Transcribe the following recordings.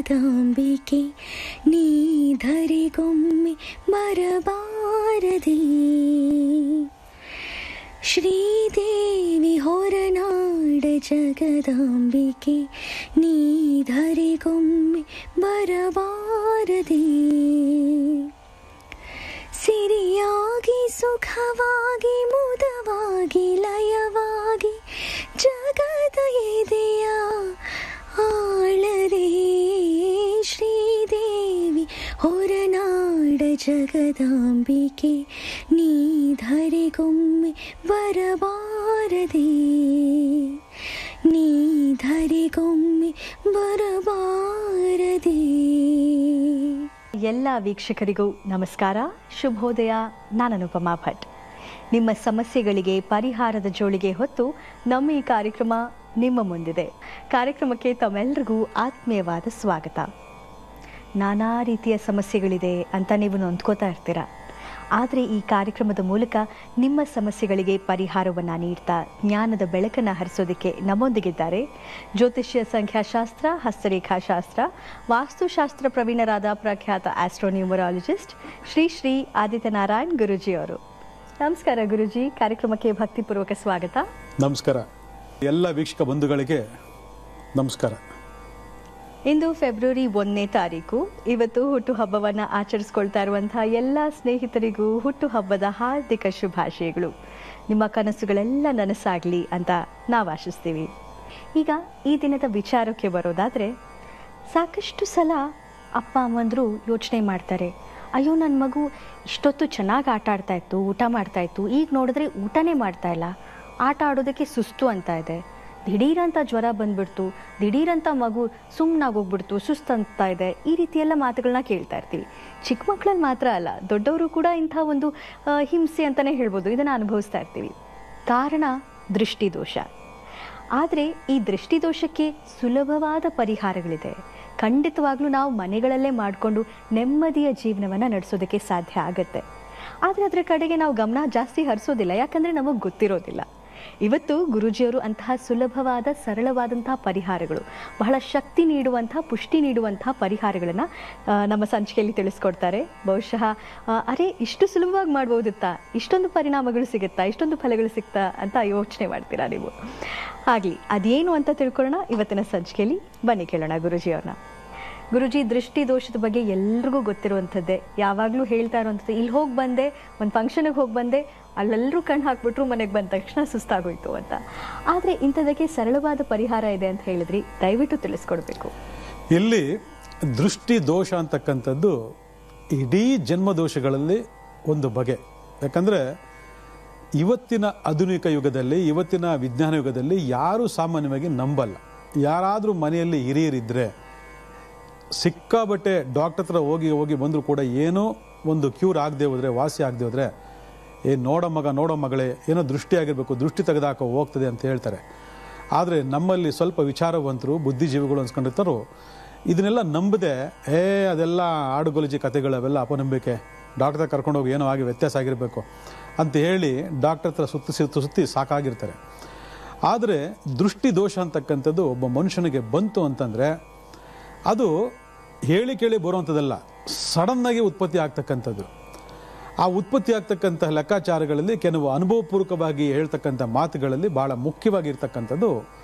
ಜಗದಾಂಬಿಕೆ ನೀ ಧರೆಗೊಮ್ಮೆ ಬರಬಾರದೆ. ಶ್ರೀದೇವಿ ಹೊರನಾಡ ಜಗದಾಂಬಿಕೆ ನೀ ಧರೆಗೊಮ್ಮೆ ಬರಬಾರದೆ. ಸಿರಿಯಾಗಿ ಸುಖವಾಗಿ ಮುದವಾಗಿ ಲಯವಾಗಿ ಜಗದ ಎದೆಯ ಆಳದೆ. ಶ್ರೀದೇವಿ ಹೊರನಾಡ ಜಗದಾಂಬಿಕೆ ನೀ ಧರೆಗೊಮ್ಮೆ ಬರಬಾರದೆ. ನೀ ಧರೆಗೊಮ್ಮೆ ಬರಬಾರದೆ. ಎಲ್ಲ ವೀಕ್ಷಕರಿಗೂ ನಮಸ್ಕಾರ, ಶುಭೋದಯ. ನಾನು ಅನುಪಮಾ ಭಟ್. ನಿಮ್ಮ ಸಮಸ್ಯೆಗಳಿಗೆ ಪರಿಹಾರದ ಜೋಳಿಗೆ ಹೊತ್ತು ನಮ್ಮ ಈ ಕಾರ್ಯಕ್ರಮ ನಿಮ್ಮ ಮುಂದಿದೆ. ಕಾರ್ಯಕ್ರಮಕ್ಕೆ ತಮ್ಮೆಲ್ಲರಿಗೂ ಆತ್ಮೀಯವಾದ ಸ್ವಾಗತ. ನಾನಾ ರೀತಿಯ ಸಮಸ್ಯೆಗಳಿದೆ ಅಂತ ನೀವು ನೊಂದ್ಕೋತಾ ಇರ್ತೀರ. ಆದರೆ ಈ ಕಾರ್ಯಕ್ರಮದ ಮೂಲಕ ನಿಮ್ಮ ಸಮಸ್ಯೆಗಳಿಗೆ ಪರಿಹಾರವನ್ನು ನೀಡ್ತಾ ಜ್ಞಾನದ ಬೆಳಕನ್ನು ಹರಿಸೋದಕ್ಕೆ ನಮ್ಮೊಂದಿಗಿದ್ದಾರೆ ಜ್ಯೋತಿಷ್ಯ ಸಂಖ್ಯಾಶಾಸ್ತ್ರ, ಹಸ್ತರೇಖಾಶಾಸ್ತ್ರ, ವಾಸ್ತುಶಾಸ್ತ್ರ ಪ್ರವೀಣರಾದ ಪ್ರಖ್ಯಾತ ಆಸ್ಟ್ರೋನ್ಯೂಮರಾಲಜಿಸ್ಟ್ ಶ್ರೀ ಶ್ರೀ ಆದಿತ್ಯನಾರಾಯಣ್ ಗುರೂಜಿ ಅವರು. ನಮಸ್ಕಾರ ಗುರೂಜಿ, ಕಾರ್ಯಕ್ರಮಕ್ಕೆ ಭಕ್ತಿಪೂರ್ವಕ ಸ್ವಾಗತ. ನಮಸ್ಕಾರ. ಎಲ್ಲ ವೀಕ್ಷಕ ಬಂಧುಗಳಿಗೆ ನಮಸ್ಕಾರ. ಇಂದು ಫೆಬ್ರವರಿ 1ನೇ ತಾರೀಕು. ಇವತ್ತು ಹುಟ್ಟುಹಬ್ಬವನ್ನು ಆಚರಿಸ್ಕೊಳ್ತಾ ಇರುವಂತಹ ಎಲ್ಲ ಸ್ನೇಹಿತರಿಗೂ ಹುಟ್ಟುಹಬ್ಬದ ಹಾರ್ದಿಕ ಶುಭಾಶಯಗಳು. ನಿಮ್ಮ ಕನಸುಗಳೆಲ್ಲ ನನಸಾಗಲಿ ಅಂತ ನಾವು ಆಶಿಸ್ತೀವಿ. ಈಗ ಈ ದಿನದ ವಿಚಾರಕ್ಕೆ ಬರೋದಾದರೆ, ಸಾಕಷ್ಟು ಸಲ ಅಪ್ಪ ಅಮ್ಮಂದರು ಯೋಚನೆ ಮಾಡ್ತಾರೆ, ಅಯ್ಯೋ ನನ್ನ ಮಗು ಇಷ್ಟೊತ್ತು ಚೆನ್ನಾಗಿ ಆಟ ಆಡ್ತಾ ಇತ್ತು, ಊಟ ಮಾಡ್ತಾ ಇತ್ತು, ಈಗ ನೋಡಿದ್ರೆ ಊಟನೇ ಮಾಡ್ತಾ ಇಲ್ಲ, ಆಟ ಆಡೋದಕ್ಕೆ ಸುಸ್ತು ಅಂತ ಇದೆ, ದಿಢೀರಂತ ಜ್ವರ ಬಂದ್ಬಿಡ್ತು, ದಿಢೀರಂತ ಮಗು ಸುಮ್ಮನಾಗೋಗ್ಬಿಡ್ತು, ಸುಸ್ತಂತ ಇದೆ. ಈ ರೀತಿಯೆಲ್ಲ ಮಾತುಗಳನ್ನ ಕೇಳ್ತಾ ಇರ್ತೀವಿ. ಚಿಕ್ಕ ಮಕ್ಕಳಲ್ಲಿ ಮಾತ್ರ ಅಲ್ಲ, ದೊಡ್ಡವರು ಕೂಡ ಇಂಥ ಒಂದು ಹಿಂಸೆ ಅಂತಲೇ ಹೇಳ್ಬೋದು, ಇದನ್ನು ಅನುಭವಿಸ್ತಾ ಇರ್ತೀವಿ. ಕಾರಣ ದೃಷ್ಟಿದೋಷ. ಆದರೆ ಈ ದೃಷ್ಟಿದೋಷಕ್ಕೆ ಸುಲಭವಾದ ಪರಿಹಾರಗಳಿದೆ. ಖಂಡಿತವಾಗ್ಲೂ ನಾವು ಮನೆಗಳಲ್ಲೇ ಮಾಡಿಕೊಂಡು ನೆಮ್ಮದಿಯ ಜೀವನವನ್ನು ನಡೆಸೋದಕ್ಕೆ ಸಾಧ್ಯ ಆಗುತ್ತೆ. ಆದರೆ ಅದರ ಕಡೆಗೆ ನಾವು ಗಮನ ಜಾಸ್ತಿ ಹರಿಸೋದಿಲ್ಲ, ಯಾಕಂದರೆ ನಮಗೆ ಗೊತ್ತಿರೋದಿಲ್ಲ. ಇವತ್ತು ಗುರೂಜಿಯವರು ಅಂತಹ ಸುಲಭವಾದ ಸರಳವಾದಂತಹ ಪರಿಹಾರಗಳು, ಬಹಳ ಶಕ್ತಿ ನೀಡುವಂತಹ, ಪುಷ್ಟಿ ನೀಡುವಂತಹ ಪರಿಹಾರಗಳನ್ನು ನಮ್ಮ ಸಂಚಿಕೆಯಲ್ಲಿ ತಿಳಿಸ್ಕೊಡ್ತಾರೆ. ಬಹುಶಃ ಅರೆ ಇಷ್ಟು ಸುಲಭವಾಗಿ ಮಾಡ್ಬೋದಿತ್ತಾ, ಇಷ್ಟೊಂದು ಪರಿಣಾಮಗಳು ಸಿಗುತ್ತಾ, ಇಷ್ಟೊಂದು ಫಲಗಳು ಸಿಗ್ತಾ ಅಂತ ಯೋಚನೆ ಮಾಡ್ತೀರಾ ನೀವು. ಆಗಲಿ, ಅದೇನು ಅಂತ ತಿಳ್ಕೊಳ್ಳೋಣ ಇವತ್ತಿನ ಸಂಚಿಕೆಯಲ್ಲಿ. ಬನ್ನಿ ಕೇಳೋಣ ಗುರೂಜಿಯವ್ರನ್ನ. ಗುರೂಜಿ, ದೃಷ್ಟಿ ದೋಷದ ಬಗ್ಗೆ ಎಲ್ರಿಗೂ ಗೊತ್ತಿರುವಂಥದ್ದೇ, ಯಾವಾಗಲೂ ಹೇಳ್ತಾ ಇರುವಂಥದ್ದು. ಇಲ್ಲಿ ಹೋಗಿ ಬಂದೆ, ಒಂದು ಫಂಕ್ಷನಿಗೆ ಹೋಗಿ ಬಂದೆ, ಅಲ್ಲೆಲ್ಲರೂ ಕಣ್ಣು ಹಾಕ್ಬಿಟ್ರು, ಮನೆಗೆ ಬಂದ ತಕ್ಷಣ ಸುಸ್ತಾಗೋಯ್ತು ಅಂತ. ಆದರೆ ಇಂಥದಕ್ಕೆ ಸರಳವಾದ ಪರಿಹಾರ ಇದೆ ಅಂತ ಹೇಳಿದ್ರಿ, ದಯವಿಟ್ಟು ತಿಳಿಸ್ಕೊಡ್ಬೇಕು. ಇಲ್ಲಿ ದೃಷ್ಟಿ ದೋಷ ಅಂತಕ್ಕಂಥದ್ದು ಇಡೀ ಜನ್ಮದೋಷಗಳಲ್ಲಿ ಒಂದು ಬಗೆ. ಯಾಕಂದರೆ ಇವತ್ತಿನ ಆಧುನಿಕ ಯುಗದಲ್ಲಿ, ಇವತ್ತಿನ ವಿಜ್ಞಾನ ಯುಗದಲ್ಲಿ ಯಾರೂ ಸಾಮಾನ್ಯವಾಗಿ ನಂಬಲ್ಲ. ಯಾರಾದರೂ ಮನೆಯಲ್ಲಿ ಹಿರಿಯರಿದ್ದರೆ ಸಿಕ್ಕಾಬಟ್ಟೆ ಡಾಕ್ಟರ್ ಹತ್ರ ಹೋಗಿ ಹೋಗಿ ಬಂದರೂ ಕೂಡ ಏನೋ ಒಂದು ಕ್ಯೂರ್ ಆಗದೆ ಹೋದರೆ, ವಾಸಿ ಆಗದೆ ಹೋದರೆ, ನೋಡೋ ಮಗ ನೋಡೋ ಮಗಳೇ, ಏನೋ ದೃಷ್ಟಿ ಆಗಿರಬೇಕು, ದೃಷ್ಟಿ ತೆಗೆದಾಕೋ ಹೋಗ್ತದೆ ಅಂತ ಹೇಳ್ತಾರೆ. ಆದರೆ ನಮ್ಮಲ್ಲಿ ಸ್ವಲ್ಪ ವಿಚಾರವಂತರು, ಬುದ್ಧಿಜೀವಿಗಳು ಅನ್ಸ್ಕೊಂಡಿರ್ತಾರೋ ಇದನ್ನೆಲ್ಲ ನಂಬದೆ, ಅದೆಲ್ಲ ಆಡುಗೊಲಜಿ ಕಥೆಗಳು, ಅವೆಲ್ಲ ಅಪನಂಬಿಕೆ, ಡಾಕ್ಟರ್ ಕರ್ಕೊಂಡೋಗಿ ಏನೋ ಆಗಿ ವ್ಯತ್ಯಾಸ ಆಗಿರಬೇಕು ಅಂತ ಹೇಳಿ ಡಾಕ್ಟರ್ ಹತ್ರ ಸುತ್ತಿ ಸಾಕಾಗಿರ್ತಾರೆ. ಆದರೆ ದೃಷ್ಟಿ ದೋಷ ಅಂತಕ್ಕಂಥದ್ದು ಒಬ್ಬ ಮನುಷ್ಯನಿಗೆ ಬಂತು ಅಂತಂದರೆ ಅದು ಹೇಳಿ ಕೇಳಿ ಬರುವಂಥದ್ದಲ್ಲ, ಸಡನ್ನಾಗಿ ಉತ್ಪತ್ತಿ ಆಗ್ತಕ್ಕಂಥದ್ದು. ಆ ಉತ್ಪತ್ತಿ ಆಗ್ತಕ್ಕಂಥ ಲೆಕ್ಕಾಚಾರಗಳಲ್ಲಿ ಕೆಲವು ಅನುಭವಪೂರ್ವಕವಾಗಿ ಹೇಳ್ತಕ್ಕಂಥ ಮಾತುಗಳಲ್ಲಿ ಭಾಳ ಮುಖ್ಯವಾಗಿರ್ತಕ್ಕಂಥದ್ದು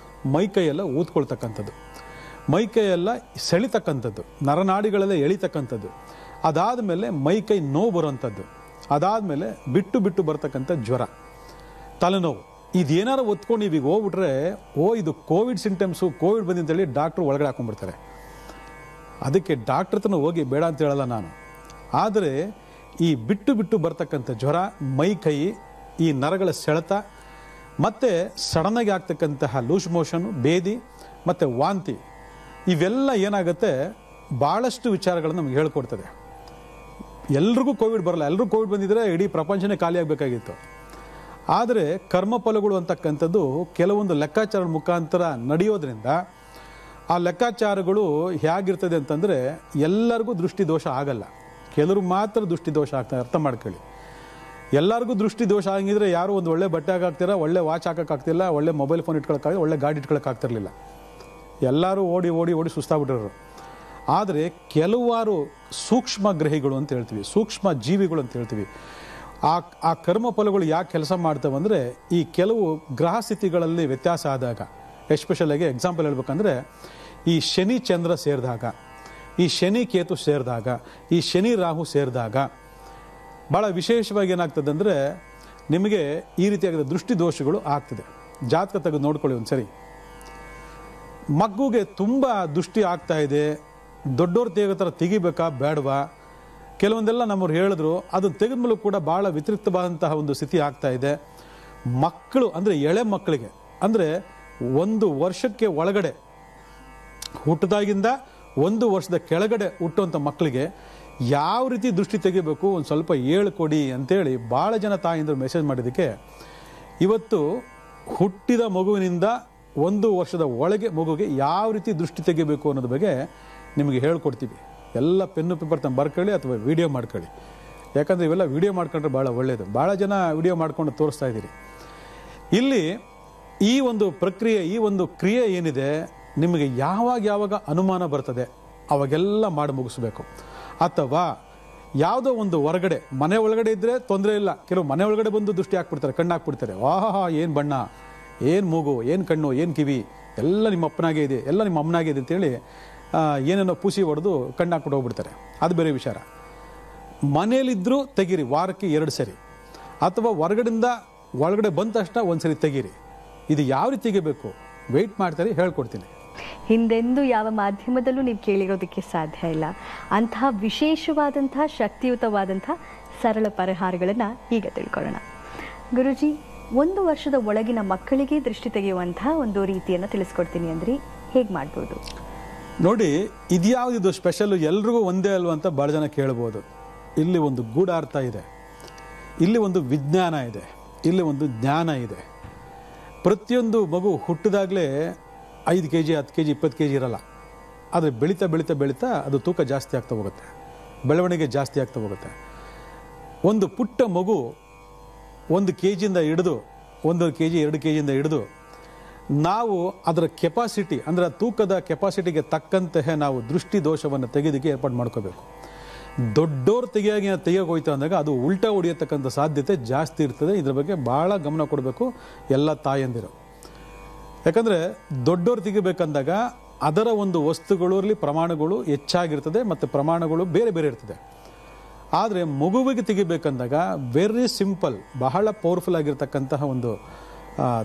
ಮೈಕೈಯೆಲ್ಲ ಊದ್ಕೊಳ್ತಕ್ಕಂಥದ್ದು, ಮೈಕೈಯೆಲ್ಲ ಸೆಳಿತಕ್ಕಂಥದ್ದು, ನರನಾಡಿಗಳೆಲ್ಲ ಎಳಿತಕ್ಕಂಥದ್ದು, ಅದಾದ ಮೇಲೆ ಮೈಕೈ ನೋವು ಬರುವಂಥದ್ದು, ಅದಾದಮೇಲೆ ಬಿಟ್ಟು ಬಿಟ್ಟು ಬರ್ತಕ್ಕಂಥ ಜ್ವರ, ತಲೆನೋವು. ಇದೇನಾರು ಒತ್ಕೊಂಡು ನೀವೀಗ ಹೋಗ್ಬಿಟ್ರೆ, ಇದು ಕೋವಿಡ್ ಸಿಂಟಮ್ಸು, ಕೋವಿಡ್ ಬಂದಿಂತೇಳಿ ಡಾಕ್ಟ್ರು ಒಳಗಡೆ ಹಾಕೊಂಡ್ಬಿಡ್ತಾರೆ. ಅದಕ್ಕೆ ಡಾಕ್ಟ್ರ್ ಹತ್ರನೂ ಹೋಗಿ ಬೇಡ ಅಂತ ಹೇಳಲ್ಲ ನಾನು. ಆದರೆ ಈ ಬಿಟ್ಟು ಬಿಟ್ಟು ಬರ್ತಕ್ಕಂಥ ಜ್ವರ, ಮೈಕೈ, ಈ ನರಗಳ ಸೆಳೆತ, ಮತ್ತು ಸಡನ್ನಾಗಿ ಆಗ್ತಕ್ಕಂತಹ ಲೂಸ್ ಮೋಷನ್, ಬೇದಿ ಮತ್ತು ವಾಂತಿ, ಇವೆಲ್ಲ ಏನಾಗುತ್ತೆ, ಭಾಳಷ್ಟು ವಿಚಾರಗಳನ್ನು ನಮ್ಗೆ ಹೇಳ್ಕೊಡ್ತದೆ. ಎಲ್ರಿಗೂ ಕೋವಿಡ್ ಬರಲ್ಲ, ಎಲ್ಲರೂ ಕೋವಿಡ್ ಬಂದಿದ್ರೆ ಇಡೀ ಪ್ರಪಂಚನೇ ಖಾಲಿ ಆಗಬೇಕಾಗಿತ್ತು. ಆದರೆ ಕರ್ಮಫಲಗಳು ಅಂತಕ್ಕಂಥದ್ದು ಕೆಲವೊಂದು ಲೆಕ್ಕಾಚಾರದ ಮುಖಾಂತರ ನಡೆಯೋದ್ರಿಂದ ಆ ಲೆಕ್ಕಾಚಾರಗಳು ಹೇಗಿರ್ತದೆ ಅಂತಂದರೆ ಎಲ್ಲರಿಗೂ ದೃಷ್ಟಿ ದೋಷ ಆಗಲ್ಲ, ಕೆಲವರು ಮಾತ್ರ ದೃಷ್ಟಿ ದೋಷ ಆಗ್ತಾರೆ. ಅರ್ಥ ಮಾಡ್ಕೊಳ್ಳಿ. ಎಲ್ಲರಿಗೂ ದೃಷ್ಟಿ ದೋಷ ಆಗಿದ್ರೆ ಯಾರು ಒಂದು ಒಳ್ಳೆ ಬಟ್ಟೆ ಹಾಕಾಗ್ತೀರಾ, ಒಳ್ಳೆ ವಾಚ್ ಹಾಕೋಕ್ಕಾಗ್ತಿಲ್ಲ, ಒಳ್ಳೆ ಮೊಬೈಲ್ ಫೋನ್ ಇಟ್ಕೊಳ್ಳೋಕ್ಕಾಗ, ಒಳ್ಳೆ ಗಾಡಿ ಇಟ್ಕೊಳ್ಳೋಕ್ಕಾಗ್ತಿರ್ಲಿಲ್ಲ. ಎಲ್ಲರೂ ಓಡಿ ಓಡಿ ಓಡಿ ಸುಸ್ತಾಗ್ಬಿಟ್ಟಿರೋರು. ಆದರೆ ಕೆಲವಾರು ಸೂಕ್ಷ್ಮ ಗ್ರಹಿಗಳು ಅಂತ ಹೇಳ್ತೀವಿ, ಸೂಕ್ಷ್ಮ ಜೀವಿಗಳು ಅಂತ ಹೇಳ್ತೀವಿ. ಆ ಕರ್ಮ ಫಲಗಳು ಯಾಕೆ ಕೆಲಸ ಮಾಡ್ತವೆ ಅಂದರೆ, ಈ ಕೆಲವು ಗ್ರಹ ಸ್ಥಿತಿಗಳಲ್ಲಿ ವ್ಯತ್ಯಾಸ ಆದಾಗ, ಎಸ್ಪೆಷಲಾಗಿ ಎಕ್ಸಾಂಪಲ್ ಹೇಳ್ಬೇಕಂದ್ರೆ, ಈ ಶನಿ ಚಂದ್ರ ಸೇರಿದಾಗ, ಈ ಶನಿ ಕೇತು ಸೇರಿದಾಗ, ಈ ಶನಿ ರಾಹು ಸೇರಿದಾಗ ಭಾಳ ವಿಶೇಷವಾಗಿ ಏನಾಗ್ತದೆ ಅಂದರೆ, ನಿಮಗೆ ಈ ರೀತಿಯಾದ ದೃಷ್ಟಿ ದೋಷಗಳು ಆಗ್ತದೆ. ಜಾತಕ ತೆಗೆದು ನೋಡ್ಕೊಳ್ಳಿ ಒಂದ್ಸರಿ. ಮಗುಗೆ ತುಂಬ ದೃಷ್ಟಿ ಆಗ್ತಾ ಇದೆ, ದೊಡ್ಡವ್ರು ತೆಗೋ ಥರ ತೆಗಿಬೇಕಾ ಬೇಡವಾ, ಕೆಲವೊಂದೆಲ್ಲ ನಮ್ಮವ್ರು ಹೇಳಿದ್ರು. ಅದನ್ನು ತೆಗೆದ ಮೇಲೂ ಕೂಡ ಭಾಳ ವ್ಯತಿರಿಕ್ತವಾದಂತಹ ಒಂದು ಸ್ಥಿತಿ ಆಗ್ತಾ ಇದೆ. ಮಕ್ಕಳು ಅಂದರೆ ಎಳೆ ಮಕ್ಕಳಿಗೆ, ಅಂದರೆ 1 ವರ್ಷಕ್ಕೆ ಒಳಗಡೆ ಹುಟ್ಟಿದಾಗಿಂದ 1 ವರ್ಷದ ಕೆಳಗಡೆ ಹುಟ್ಟುವಂಥ ಮಕ್ಕಳಿಗೆ ಯಾವ ರೀತಿ ದೃಷ್ಟಿ ತೆಗಿಬೇಕು ಒಂದು ಸ್ವಲ್ಪ ಹೇಳ್ಕೊಡಿ ಅಂತೇಳಿ ಭಾಳ ಜನ ತಾಯಿಂದರು ಮೆಸೇಜ್ ಮಾಡಿದ್ದಕ್ಕೆ, ಇವತ್ತು ಹುಟ್ಟಿದ ಮಗುವಿನಿಂದ 1 ವರ್ಷದ ಒಳಗೆ ಮಗುಗೆ ಯಾವ ರೀತಿ ದೃಷ್ಟಿ ತೆಗಿಬೇಕು ಅನ್ನೋದ್ರ ಬಗ್ಗೆ ನಿಮಗೆ ಹೇಳ್ಕೊಡ್ತೀವಿ. ಎಲ್ಲ ಪೆನ್ನು ಪೇಪರ್ ತಂದು ಬರ್ಕೊಳ್ಳಿ ಅಥವಾ ವಿಡಿಯೋ ಮಾಡ್ಕೊಳ್ಳಿ. ಯಾಕಂದರೆ ಇವೆಲ್ಲ ವಿಡಿಯೋ ಮಾಡ್ಕೊಂಡ್ರೆ ಭಾಳ ಒಳ್ಳೆಯದು. ಭಾಳ ಜನ ವಿಡಿಯೋ ಮಾಡ್ಕೊಂಡು ತೋರಿಸ್ತಾ ಇದ್ದೀರಿ. ಇಲ್ಲಿ ಈ ಒಂದು ಪ್ರಕ್ರಿಯೆ, ಈ ಒಂದು ಕ್ರಿಯೆ ಏನಿದೆ, ನಿಮಗೆ ಯಾವಾಗ ಅನುಮಾನ ಬರ್ತದೆ ಅವಾಗೆಲ್ಲ ಮಾಡಿ ಮುಗಿಸ್ಬೇಕು. ಅಥವಾ ಯಾವುದೋ ಒಂದು ಹೊರಗಡೆ, ಮನೆ ಒಳಗಡೆ ಇದ್ದರೆ ತೊಂದರೆ ಇಲ್ಲ. ಕೆಲವು ಮನೆ ಒಳಗಡೆ ಬಂದು ದೃಷ್ಟಿ ಹಾಕ್ಬಿಡ್ತಾರೆ, ಕಣ್ಣು ಹಾಕ್ಬಿಡ್ತಾರೆ. ವಾಹಾ ಏನು ಬಣ್ಣ, ಏನು ಮೂಗು, ಏನು ಕಣ್ಣು, ಏನು ಕಿವಿ, ಎಲ್ಲ ನಿಮ್ಮ ಅಪ್ಪನಾಗೆ ಇದೆ, ಎಲ್ಲ ನಿಮ್ಮ ಅಮ್ಮನಾಗೆ ಇದೆ ಅಂತೇಳಿ ಏನೇನೋ ಪೂಸಿ ಹೊಡೆದು ಕಣ್ಣು ಹಾಕ್ಬಿಟ್ಟು ಹೋಗ್ಬಿಡ್ತಾರೆ. ಅದು ಬೇರೆ ವಿಚಾರ. ಮನೇಲಿದ್ದರೂ ತೆಗೀರಿ, ವಾರಕ್ಕೆ 2 ಸರಿ, ಅಥವಾ ಹೊರಗಡೆಯಿಂದ ಒಳಗಡೆ ಬಂದ ತಕ್ಷಣ 1 ಸರಿ ತೆಗೀರಿ. ಇದು ಯಾವ ರೀತಿ ತೆಗಿಬೇಕು ವೆಯ್ಟ್ ಮಾಡ್ತಾರೆ, ಹೇಳ್ಕೊಡ್ತೀನಿ. ಹಿಂದೆಂದೂ ಯಾವ ಮಾಧ್ಯಮದಲ್ಲೂ ನೀವು ಕೇಳಿರೋದಕ್ಕೆ ಸಾಧ್ಯ ಇಲ್ಲ ಅಂತಹ ವಿಶೇಷವಾದಂತಹ ಶಕ್ತಿಯುತವಾದಂತಹ ಸರಳ ಪರಿಹಾರಗಳನ್ನು ಈಗ ತಿಳ್ಕೊಳ್ಳೋಣ. ಗುರುಜಿ, 1 ವರ್ಷದ ಒಳಗಿನ ಮಕ್ಕಳಿಗೆ ದೃಷ್ಟಿ ತೆಗೆಯುವಂತಹ ಒಂದು ರೀತಿಯನ್ನು ತಿಳಿಸ್ಕೊಡ್ತೀನಿ ಅಂದರೆ ಹೇಗೆ ಮಾಡ್ಬೋದು? ನೋಡಿ, ಇದ್ಯಾವುದಿದು ಸ್ಪೆಷಲ್, ಎಲ್ರಿಗೂ ಒಂದೇ ಅಲ್ವಾ ಅಂತ ಭಾಳ ಜನ ಕೇಳ್ಬೋದು. ಇಲ್ಲಿ ಒಂದು ಗೂಢಾರ್ಥ ಇದೆ, ಇಲ್ಲಿ ಒಂದು ವಿಜ್ಞಾನ ಇದೆ, ಇಲ್ಲಿ ಒಂದು ಜ್ಞಾನ ಇದೆ. ಪ್ರತಿಯೊಂದು ಮಗು ಹುಟ್ಟಿದಾಗಲೇ 5 kg 10 kg 20 kg ಇರಲ್ಲ. ಆದರೆ ಬೆಳೀತಾ ಬೆಳೀತಾ ಬೆಳೀತಾ ಅದು ತೂಕ ಜಾಸ್ತಿ ಆಗ್ತಾ ಹೋಗುತ್ತೆ, ಬೆಳವಣಿಗೆ ಜಾಸ್ತಿ ಆಗ್ತಾ ಹೋಗುತ್ತೆ. ಒಂದು ಪುಟ್ಟ ಮಗು 1 kg ಹಿಡಿದು 1 kg 2 kg ಹಿಡಿದು ನಾವು ಅದರ ಕೆಪಾಸಿಟಿ, ಅಂದರೆ ತೂಕದ ಕೆಪಾಸಿಟಿಗೆ ತಕ್ಕಂತಹ ನಾವು ದೃಷ್ಟಿ ದೋಷವನ್ನು ತೆಗೆಯೋದಕ್ಕೆ ಏರ್ಪಾಡು ಮಾಡ್ಕೋಬೇಕು. ದೊಡ್ಡೋರು ತೆಗಿಯೋಕೆ ಹೋಯ್ತು ಅಂದಾಗ ಅದು ಉಲ್ಟಾ ಹೊಡೆಯತಕ್ಕಂಥ ಸಾಧ್ಯತೆ ಜಾಸ್ತಿ ಇರ್ತದೆ. ಇದ್ರ ಬಗ್ಗೆ ಭಾಳ ಗಮನ ಕೊಡಬೇಕು ಎಲ್ಲ ತಾಯಂದಿರು. ಯಾಕಂದರೆ ದೊಡ್ಡೋರು ತೆಗಿಬೇಕಂದಾಗ ಅದರ ಒಂದು ವಸ್ತುಗಳಲ್ಲಿ ಪ್ರಮಾಣಗಳು ಹೆಚ್ಚಾಗಿರ್ತದೆ ಮತ್ತು ಪ್ರಮಾಣಗಳು ಬೇರೆ ಬೇರೆ ಇರ್ತದೆ. ಆದರೆ ಮಗುವಿಗೆ ತೆಗಿಬೇಕಂದಾಗ ವೆರಿ ಸಿಂಪಲ್, ಬಹಳ ಪವರ್ಫುಲ್ ಆಗಿರ್ತಕ್ಕಂತಹ ಒಂದು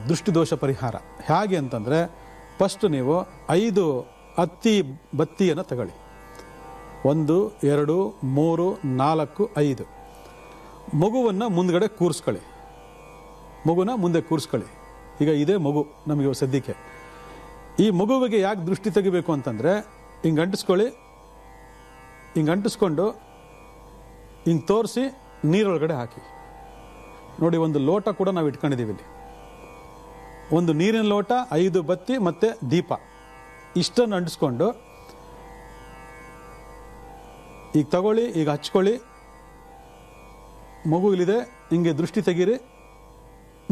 ದೃಷ್ಟಿದೋಷ ಪರಿಹಾರ. ಹೇಗೆ ಅಂತಂದರೆ, ಫಸ್ಟ್ ನೀವು 5 ಹತ್ತಿ ಬತ್ತಿಯನ್ನು ತಗೊಳ್ಳಿ. 1 2 3 4 5. ಮಗುವನ್ನು ಮುಂದ್ಗಡೆ ಕೂರಿಸ್ಕೊಳ್ಳಿ, ಮಗುನ ಮುಂದೆ ಕೂರಿಸ್ಕೊಳ್ಳಿ. ಈಗ ಇದೇ ಮಗು ನಮಗೆ ಸದ್ಯಕ್ಕೆ. ಈ ಮಗುವಿಗೆ ಯಾಕೆ ದೃಷ್ಟಿ ತೆಗಿಬೇಕು ಅಂತಂದರೆ, ಹಿಂಗೆ ಅಂಟಿಸ್ಕೊಳ್ಳಿ, ಹಿಂಗೆ ಅಂಟಿಸ್ಕೊಂಡು ಹಿಂಗೆ ತೋರಿಸಿ ನೀರೊಳಗಡೆ ಹಾಕಿ. ನೋಡಿ, ಒಂದು ಲೋಟ ಕೂಡ ನಾವು ಇಟ್ಕೊಂಡಿದ್ದೀವಿ ಇಲ್ಲಿ. ಒಂದು ನೀರಿನ ಲೋಟ, 5 ಬತ್ತಿ ಮತ್ತು ದೀಪ, ಇಷ್ಟನ್ನು ಅಂಟಿಸ್ಕೊಂಡು ಈಗ ತಗೊಳ್ಳಿ, ಈಗ ಹಚ್ಕೊಳ್ಳಿ. ಮಗು ಇಲ್ಲಿದೆ, ಹಿಂಗೆ ದೃಷ್ಟಿ ತೆಗೀರಿ,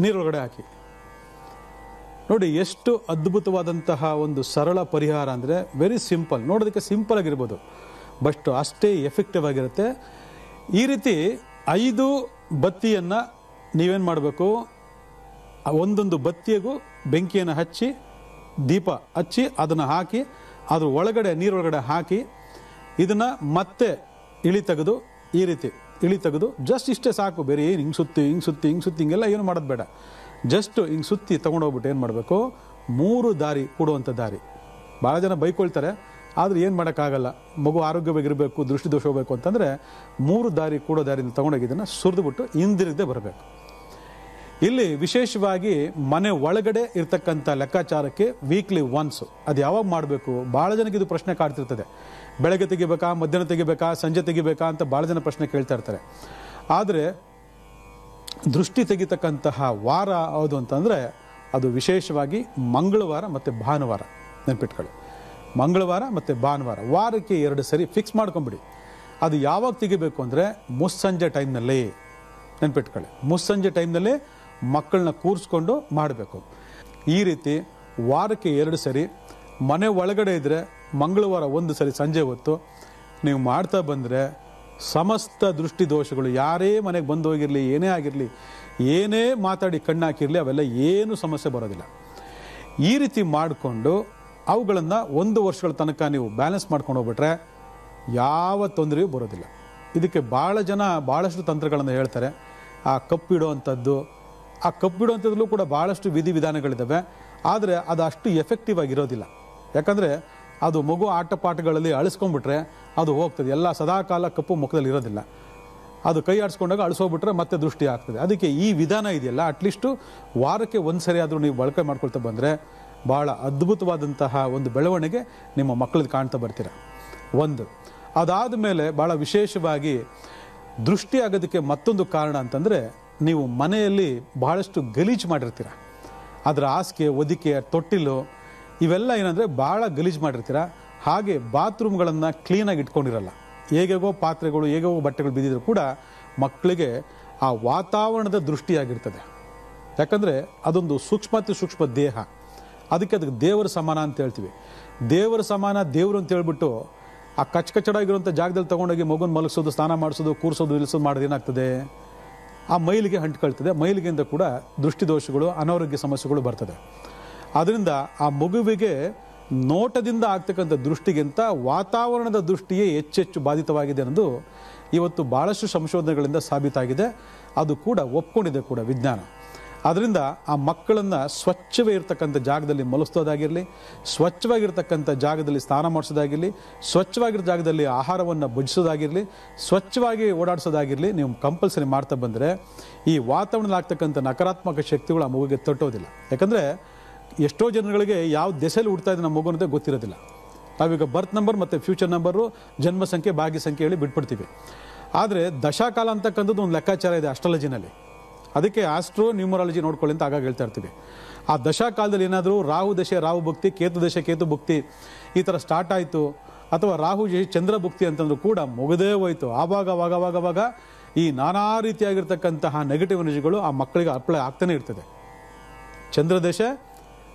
ನೀರೊಳಗಡೆ ಹಾಕಿ. ನೋಡಿ, ಎಷ್ಟು ಅದ್ಭುತವಾದಂತಹ ಒಂದು ಸರಳ ಪರಿಹಾರ ಅಂದರೆ, ವೆರಿ ಸಿಂಪಲ್. ನೋಡೋದಕ್ಕೆ ಸಿಂಪಲ್ ಆಗಿರ್ಬೋದು, ಬಟ್ ಅಷ್ಟೇ ಎಫೆಕ್ಟಿವ್ ಆಗಿರುತ್ತೆ. ಈ ರೀತಿ 5 ಬತ್ತಿಯನ್ನು ನೀವೇನು ಮಾಡಬೇಕು, ಒಂದೊಂದು ಬತ್ತಿಗೂ ಬೆಂಕಿಯನ್ನು ಹಚ್ಚಿ, ದೀಪ ಹಚ್ಚಿ, ಅದನ್ನು ಹಾಕಿ, ಅದ್ರ ಒಳಗಡೆ ನೀರೊಳಗಡೆ ಹಾಕಿ, ಇದನ್ನು ಮತ್ತೆ ಇಳಿ ತೆಗೆದು, ಈ ರೀತಿ ಇಳಿ ತೆಗೆದು, ಜಸ್ಟ್ ಇಷ್ಟೇ ಸಾಕು. ಬೇರೆ ಏನು ಹಿಂಗೆ ಸುತ್ತಿ ಹಿಂಗೆ ಸುತ್ತಿ ಹಿಂಗೆ ಸುತ್ತಿ ಹಿಂಗೆಲ್ಲ ಏನು ಮಾಡೋದು ಬೇಡ. ಜಸ್ಟ್ ಹಿಂಗೆ ಸುತ್ತಿ ತೊಗೊಂಡೋಗ್ಬಿಟ್ಟು ಏನು ಮಾಡಬೇಕು, 3 ದಾರಿ ಕೂಡುವಂಥ ದಾರಿ. ಭಾಳ ಜನ ಬೈಕೊಳ್ತಾರೆ, ಆದರೆ ಏನು ಮಾಡೋಕ್ಕಾಗಲ್ಲ. ಮಗು ಆರೋಗ್ಯವಾಗಿರಬೇಕು, ದೃಷ್ಟಿ ದೋಷ ಹೋಗಬೇಕು ಅಂತಂದರೆ 3 ದಾರಿ ಕೂಡೋ ದಾರಿಯಿಂದ ತೊಗೊಂಡೋಗಿ ಇದನ್ನು ಸುರಿದುಬಿಟ್ಟು ಹಿಂದಿರುಗದೆ ಬರಬೇಕು. ಇಲ್ಲಿ ವಿಶೇಷವಾಗಿ ಮನೆ ಒಳಗಡೆ ಇರ್ತಕ್ಕಂಥ ಲೆಕ್ಕಾಚಾರಕ್ಕೆ ವೀಕ್ಲಿ ಒನ್ಸ್ ಅದು ಯಾವಾಗ ಮಾಡಬೇಕು, ಭಾಳ ಜನಕ್ಕೆ ಇದು ಪ್ರಶ್ನೆ ಕಾಡ್ತಿರ್ತದೆ. ಬೆಳಗ್ಗೆ ತೆಗಿಬೇಕಾ, ಮಧ್ಯಾಹ್ನ ತೆಗಿಬೇಕಾ, ಸಂಜೆ ತೆಗಿಬೇಕಾ ಅಂತ ಭಾಳ ಜನ ಪ್ರಶ್ನೆ ಕೇಳ್ತಾ ಇರ್ತಾರೆ. ಆದರೆ ದೃಷ್ಟಿ ತೆಗಿತಕ್ಕಂತಹ ವಾರ ಯಾವುದು ಅಂತಂದರೆ, ಅದು ವಿಶೇಷವಾಗಿ ಮಂಗಳವಾರ ಮತ್ತು ಭಾನುವಾರ. ನೆನ್ಪಿಟ್ಕೊಳ್ಳಿ, ಮಂಗಳವಾರ ಮತ್ತು ಭಾನುವಾರ, ವಾರಕ್ಕೆ 2 ಸರಿ ಫಿಕ್ಸ್ ಮಾಡ್ಕೊಂಬಿಡಿ. ಅದು ಯಾವಾಗ ತೆಗಿಬೇಕು ಅಂದರೆ, ಮುಸ್ಸಂಜೆ ಟೈಮ್ನಲ್ಲಿ. ನೆನ್ಪಿಟ್ಕೊಳ್ಳಿ, ಮುಸ್ಸಂಜೆ ಟೈಮ್ನಲ್ಲಿ ಮಕ್ಕಳನ್ನ ಕೂರಿಸ್ಕೊಂಡು ಮಾಡಬೇಕು. ಈ ರೀತಿ ವಾರಕ್ಕೆ 2 ಸರಿ ಮನೆ ಒಳಗಡೆ ಇದ್ದರೆ ಮಂಗಳವಾರ ಒಂದು ಸರಿ ಸಂಜೆ ಹೊತ್ತು ನೀವು ಮಾಡ್ತಾ ಬಂದರೆ ಸಮಸ್ತ ದೃಷ್ಟಿ ದೋಷಗಳು ಯಾರೇ ಮನೆಗೆ ಬಂದು ಹೋಗಿರಲಿ, ಏನೇ ಆಗಿರಲಿ, ಏನೇ ಮಾತಾಡಿ ಕಣ್ಣಾಕಿರಲಿ, ಅವೆಲ್ಲ ಏನು ಸಮಸ್ಯೆ ಬರೋದಿಲ್ಲ. ಈ ರೀತಿ ಮಾಡಿಕೊಂಡು ಅವುಗಳನ್ನು 1 ವರ್ಷಗಳ ತನಕ ನೀವು ಬ್ಯಾಲೆನ್ಸ್ ಮಾಡ್ಕೊಂಡು ಹೋಗ್ಬಿಟ್ರೆ ಯಾವ ತೊಂದರೆಯೂ ಬರೋದಿಲ್ಲ. ಇದಕ್ಕೆ ಭಾಳಷ್ಟು ತಂತ್ರಗಳನ್ನು ಹೇಳ್ತಾರೆ. ಆ ಕಪ್ಪಿಡುವಂಥದ್ದು, ಆ ಕಪ್ಪಿಡುವಂಥದ್ರಲ್ಲೂ ಕೂಡ ಭಾಳಷ್ಟು ವಿಧಿವಿಧಾನಗಳಿದ್ದಾವೆ. ಆದರೆ ಅದು ಅಷ್ಟು ಎಫೆಕ್ಟಿವ್ ಆಗಿರೋದಿಲ್ಲ. ಯಾಕಂದರೆ ಅದು ಮಗು ಆಟ ಪಾಠಗಳಲ್ಲಿ ಅಳಿಸ್ಕೊಂಡ್ಬಿಟ್ರೆ ಅದು ಹೋಗ್ತದೆ. ಎಲ್ಲ ಸದಾಕಾಲ ಕಪ್ಪು ಮುಖದಲ್ಲಿ ಇರೋದಿಲ್ಲ. ಅದು ಕೈ ಆಡಿಸ್ಕೊಂಡಾಗ ಅಳಿಸೋಗ್ಬಿಟ್ರೆ ಮತ್ತೆ ದೃಷ್ಟಿ ಆಗ್ತದೆ. ಅದಕ್ಕೆ ಈ ವಿಧಾನ ಇದೆಯಲ್ಲ, ಅಟ್ಲೀಸ್ಟು ವಾರಕ್ಕೆ ಒಂದು ಸರಿ ಆದರೂ ನೀವು ಬಳಕೆ ಮಾಡ್ಕೊಳ್ತಾ ಬಂದರೆ ಭಾಳ ಅದ್ಭುತವಾದಂತಹ ಒಂದು ಬೆಳವಣಿಗೆ ನಿಮ್ಮ ಮಕ್ಕಳದ್ದು ಕಾಣ್ತಾ ಬರ್ತೀರ. ಅದಾದ ಮೇಲೆ ಭಾಳ ವಿಶೇಷವಾಗಿ ದೃಷ್ಟಿ ಆಗೋದಕ್ಕೆ ಮತ್ತೊಂದು ಕಾರಣ ಅಂತಂದರೆ, ನೀವು ಮನೆಯಲ್ಲಿ ಬಹಳಷ್ಟು ಗಲೀಜು ಮಾಡಿರ್ತೀರ. ಅದರ ಹಾಸಿಗೆ, ಹೊದಿಕೆ, ತೊಟ್ಟಿಲು ಇವೆಲ್ಲ ಏನಂದರೆ ಭಾಳ ಗಲೀಜು ಮಾಡಿರ್ತೀರ. ಹಾಗೆ ಬಾತ್ರೂಮ್ಗಳನ್ನು ಕ್ಲೀನಾಗಿ ಇಟ್ಕೊಂಡಿರಲ್ಲ. ಹೇಗೋ ಪಾತ್ರೆಗಳು, ಹೇಗೋ ಬಟ್ಟೆಗಳು ಬಿದ್ದಿದ್ರು ಕೂಡ ಮಕ್ಕಳಿಗೆ ಆ ವಾತಾವರಣದ ದೃಷ್ಟಿಯಾಗಿರ್ತದೆ. ಯಾಕಂದರೆ ಅದೊಂದು ಸೂಕ್ಷ್ಮ ದೇಹ. ಅದಕ್ಕೆ ದೇವರ ಸಮಾನ ಅಂತ ಹೇಳ್ತೀವಿ. ದೇವರ ಸಮಾನ ದೇವರು ಅಂತ ಹೇಳ್ಬಿಟ್ಟು ಆ ಕಚ್ಚಡಾಗಿರುವಂಥ ಜಾಗದಲ್ಲಿ ತೊಗೊಂಡೋಗಿ ಮಗುನ ಮಲಗಿಸೋದು, ಸ್ನಾನ ಮಾಡಿಸೋದು, ಕೂರಿಸೋದು, ನಿಲ್ಲಿಸೋದು ಮಾಡೋದು ಏನಾಗ್ತದೆ, ಆ ಮೈಲಿಗೆ ಅಂಟ್ಕೊಳ್ತದೆ. ಮೈಲಿಗೆಯಿಂದ ಕೂಡ ದೃಷ್ಟಿದೋಷಗಳು, ಅನಾರೋಗ್ಯ ಸಮಸ್ಯೆಗಳು ಬರ್ತದೆ. ಅದರಿಂದ ಆ ಮಗುವಿಗೆ ನೋಟದಿಂದ ಆಗ್ತಕ್ಕಂಥ ದೃಷ್ಟಿಗಿಂತ ವಾತಾವರಣದ ದೃಷ್ಟಿಯೇ ಹೆಚ್ಚೆಚ್ಚು ಬಾಧಿತವಾಗಿದೆ ಅನ್ನೋದು ಇವತ್ತು ಭಾಳಷ್ಟು ಸಂಶೋಧನೆಗಳಿಂದ ಸಾಬೀತಾಗಿದೆ. ಅದು ಕೂಡ ಒಪ್ಕೊಂಡಿದೆ ಕೂಡ ವಿಜ್ಞಾನ. ಅದರಿಂದ ಆ ಮಕ್ಕಳನ್ನು ಸ್ವಚ್ಛವೇ ಇರತಕ್ಕಂಥ ಜಾಗದಲ್ಲಿ ಮಲಗಿಸೋದಾಗಿರಲಿ, ಸ್ವಚ್ಛವಾಗಿರ್ತಕ್ಕಂಥ ಜಾಗದಲ್ಲಿ ಸ್ನಾನ ಮಾಡಿಸೋದಾಗಿರಲಿ, ಸ್ವಚ್ಛವಾಗಿರೋ ಜಾಗದಲ್ಲಿ ಆಹಾರವನ್ನು ಭುಜಿಸೋದಾಗಿರಲಿ, ಸ್ವಚ್ಛವಾಗಿ ಓಡಾಡಿಸೋದಾಗಿರಲಿ, ನೀವು ಕಂಪಲ್ಸರಿ ಮಾಡ್ತಾ ಬಂದರೆ ಈ ವಾತಾವರಣದಲ್ಲಿ ಆಗ್ತಕ್ಕಂಥ ನಕಾರಾತ್ಮಕ ಶಕ್ತಿಗಳು ಆ ಮಗುವಿಗೆ ತಟ್ಟೋದಿಲ್ಲ. ಯಾಕಂದರೆ ಎಷ್ಟೋ ಜನಗಳಿಗೆ ಯಾವ ದೆಸೆಯಲ್ಲಿ ಹುಡ್ತಾ ಇದೆ ನಮ್ಮ ಮಗು ಅನ್ನೋದೇ ಗೊತ್ತಿರೋದಿಲ್ಲ. ನಾವೀಗ ಬರ್ತ್ ನಂಬರ್ ಮತ್ತು ಫ್ಯೂಚರ್ ನಂಬರು, ಜನ್ಮ ಸಂಖ್ಯೆ, ಭಾಗ್ಯ ಸಂಖ್ಯೆ ಹೇಳಿ ಬಿಟ್ಬಿಡ್ತೀವಿ. ಆದರೆ ದಶಾಕಾಲ ಅಂತಕ್ಕಂಥದ್ದು ಒಂದು ಲೆಕ್ಕಾಚಾರ ಇದೆ ಅಸ್ಟ್ರಾಲಜಿನಲ್ಲಿ. ಅದಕ್ಕೆ ಆಸ್ಟ್ರೋ ನ್ಯೂಮರಾಲಜಿ ನೋಡ್ಕೊಳ್ಳಿ ಅಂತ ಆಗಾಗ ಹೇಳ್ತಾ ಇರ್ತೀವಿ. ಆ ದಶಾಕಾಲದಲ್ಲಿ ಏನಾದರೂ ರಾಹು ದಶೆ ರಾಹು ಭಕ್ತಿ, ಕೇತು ದಶೆ ಕೇತು ಭಕ್ತಿ ಈ ಥರ ಸ್ಟಾರ್ಟ್ ಆಯಿತು, ಅಥವಾ ರಾಹು ಚಂದ್ರ ಭಕ್ತಿ ಅಂತಂದ್ರೂ ಕೂಡ ಮುಗದೇ ಹೋಯಿತು. ಆವಾಗ ಈ ನಾನಾ ರೀತಿಯಾಗಿರ್ತಕ್ಕಂತಹ ನೆಗೆಟಿವ್ ಎನರ್ಜಿಗಳು ಆ ಮಕ್ಕಳಿಗೆ ಅಪ್ಲೈ ಆಗ್ತಾನೆ ಇರ್ತದೆ. ಚಂದ್ರದೇಶ